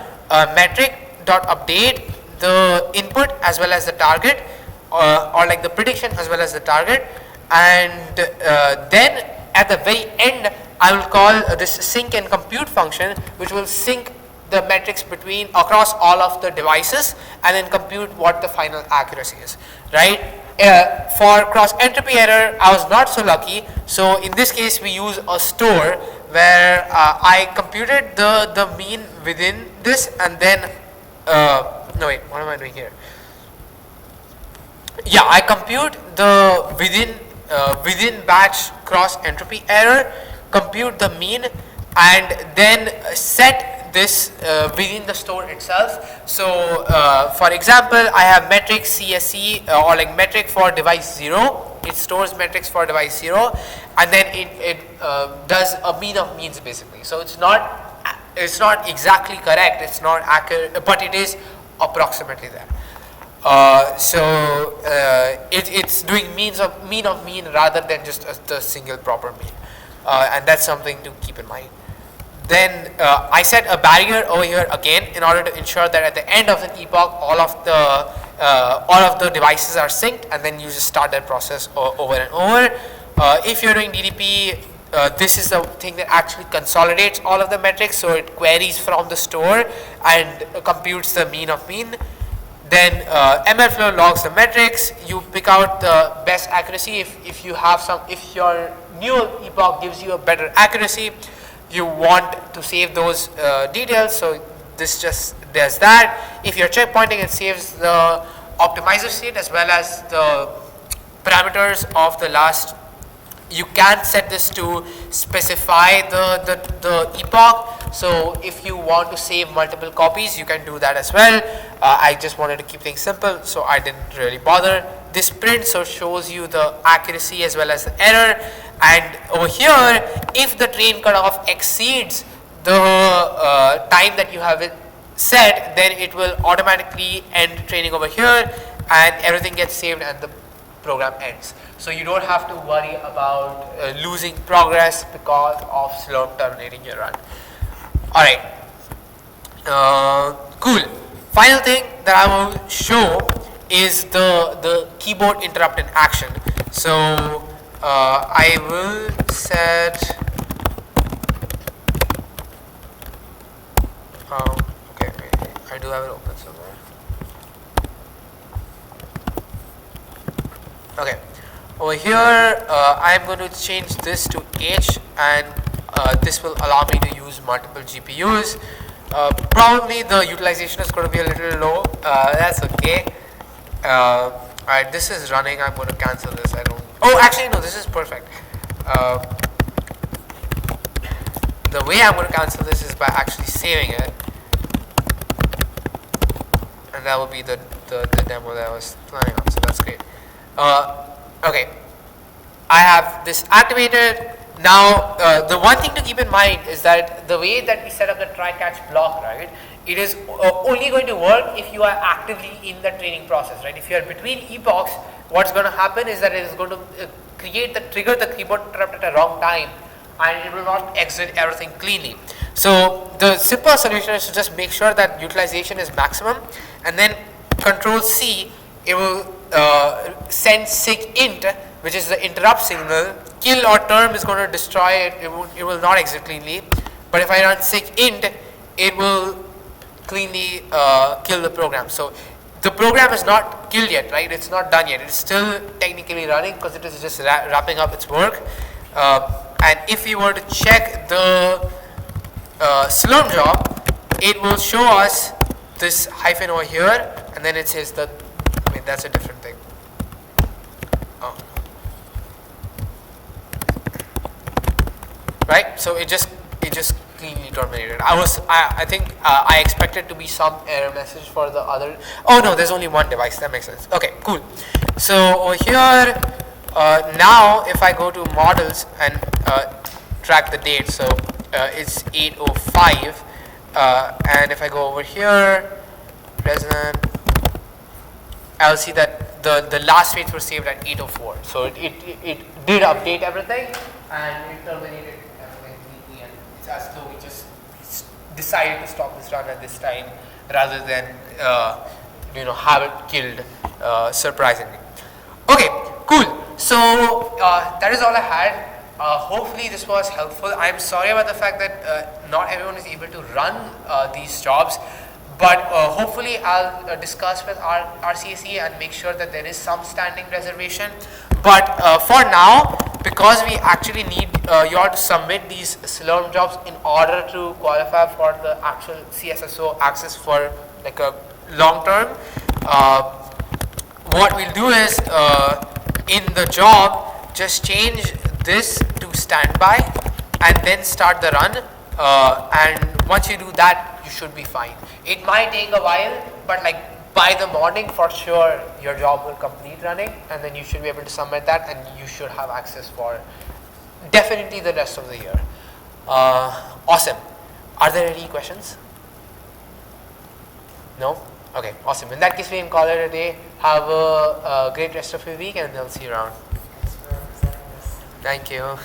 metric.update the input as well as the target, or like the prediction as well as the target, and then at the very end I will call this sync and compute function, which will sync the metrics across all of the devices and then compute what the final accuracy is, right? For cross entropy error, I was not so lucky. So in this case we use a store where I computed the mean within this, and then no wait, what am I doing here? Yeah, I compute the within batch cross entropy error, compute the mean, and then set this within the store itself. So for example, I have metric CSE or like metric for device 0. It stores metrics for device 0, and then it does a mean of means basically. So it's not exactly correct, it's not accurate, but it is approximately there. So it's doing mean of mean rather than just the single proper mean, and that's something to keep in mind. Then I set a barrier over here again in order to ensure that at the end of an epoch all of the devices are synced, and then you just start that process over and over. If you're doing DDP, this is the thing that actually consolidates all of the metrics, so it queries from the store and computes the mean of mean. Then MLflow logs the metrics. You pick out the best accuracy. If your new epoch gives you a better accuracy, you want to save those details, so this just does that. If you're checkpointing, it saves the optimizer state as well as the parameters of the last. You can set this to specify the epoch, so if you want to save multiple copies, you can do that as well. I just wanted to keep things simple, so I didn't really bother. This print so shows you the accuracy as well as the error. And over here, if the train cutoff exceeds the time that you have it set, then it will automatically end training over here, and everything gets saved, and the program ends. So you don't have to worry about losing progress because of Slurm terminating your run. Alright, cool. Final thing that I will show is the keyboard interrupt in action. So I will set okay, I do have it open somewhere. Okay, over here I'm going to change this to H, and this will allow me to use multiple GPUs. Probably the utilization is going to be a little low. That's okay. Alright, this is running. I'm going to cancel this. Oh, actually, no, this is perfect. The way I'm going to cancel this is by actually saving it, and that will be the demo that I was planning on. So that's great. Okay, I have this activated. Now, the one thing to keep in mind is that the way that we set up the try-catch block, right, it is only going to work if you are actively in the training process, right? If you are between epochs, what's going to happen is that it is going to trigger the keyboard interrupt at a wrong time, and it will not exit everything cleanly. So the simple solution is to just make sure that utilization is maximum, and then Control C, it will send sig int, which is the interrupt signal. Kill or term is going to destroy it. It will not exit cleanly. But if I run sig int, it will cleanly kill the program. So the program is not killed yet, right? It's not done yet. It's still technically running because it is just wrapping up its work. And if we were to check the Slurm job, it will show us this hyphen over here, and then it says that. I mean, that's a different thing. Oh. Right? So it just cleanly terminated. I think I expected to be some error message for the other. Oh no, there's only one device. That makes sense. Okay, cool. So over here, now if I go to models and track the date, so it's 8:05, and if I go over here, resonant, I'll see that the last weights were saved at 8:04. So it did update everything, and it terminated everything completely, and it's as though we just decided to stop this run at this time rather than have it killed surprisingly. Okay, cool. So that is all I had. Hopefully this was helpful. I'm sorry about the fact that not everyone is able to run these jobs, but hopefully I'll discuss with our RCAC and make sure that there is some standing reservation. But for now, because we actually need you all to submit these Slurm jobs in order to qualify for the actual CSSO access for like a long term, what we'll do is in the job, just change this to standby and then start the run, and once you do that, you should be fine. It might take a while, but like by the morning for sure your job will complete running, and then you should be able to submit that, and you should have access for definitely the rest of the year. Awesome. Are there any questions? No? Okay, awesome. In that case, we can call it a day. Have a great rest of your week, and I'll see you around. Thanks for presenting this. Thank you.